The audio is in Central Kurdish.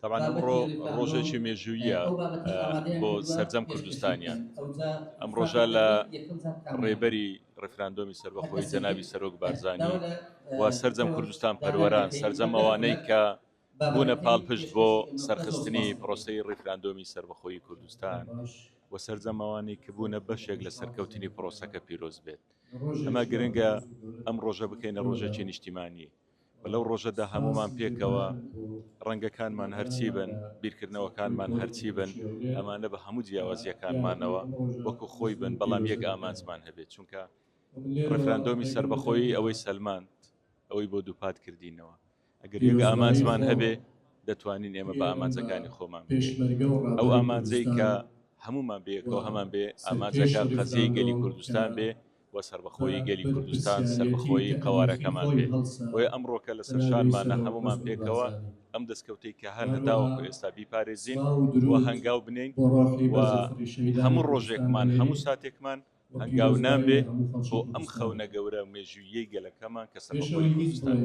طبعا ئەمڕۆ ڕۆژێکی مێژوویە بۆ سەرجەم کوردستانیان. ئەم ڕۆژە لە ڕێبەری ڕێفراندۆمی سەربەخۆیی جەنابی سەرۆک بارزانی و سەرجەم کوردستان پەروەران سەرجەم ئەوانەی کە بوونە پاڵپشت بۆ سەرخستنی پرۆسەی ڕێفراندۆمی سەربەخۆیی کوردستان و سەرجەم ئەوانەی کە بوونە بەشێک لە سەرکەوتنی پرۆسەکە پیرۆز بێت. ئەمە گرنگە ئەم ڕۆژە بکەینە ڕۆژێکی نیشتیمانی. لەو ڕۆژەدا هەمومان پێکەوە ڕەنگەکانمان هەرچی بن، بیرکردنەوەکانمان هەرچی بن، ئەمانە بە هەموو جیاوازیەکانمانەوە وەکو خۆی بن، بەڵام یەک ئامانجمان هەبێت، چونکە ڕێفراندۆمی سەربەخۆیی ئەوەی سەلماند ئەوەی بۆ دووپات کردینەوە. ئەگەر یەک ئامانجمان هەبێ دەتوانین ئێمە بە ئامانجەکانی خۆمان ئەو ئامانجەی کە هەمومان بەیەکەوە هەمان بێ ئامانجەکە قەزیەی گەلی کوردستان بێ و سەربەخۆیی گەلی کوردستان سەربەخۆیی قەوارەکەمان بێ. وی ئەمڕۆکە لەسەر شانمانە هەمومان پێکەوە ئەم دەستکەوتەی کە هەر هەتاوەکو ئێستا بیپارێزین و هەنگاو بنین و هەموو ڕۆژێکمان هەموو ساتێکمان هەنگاو نامبێ بۆ ئەم خەونە گەورە مێژوویەی گەلەکەمان کە سەربەخۆیی کوردستان.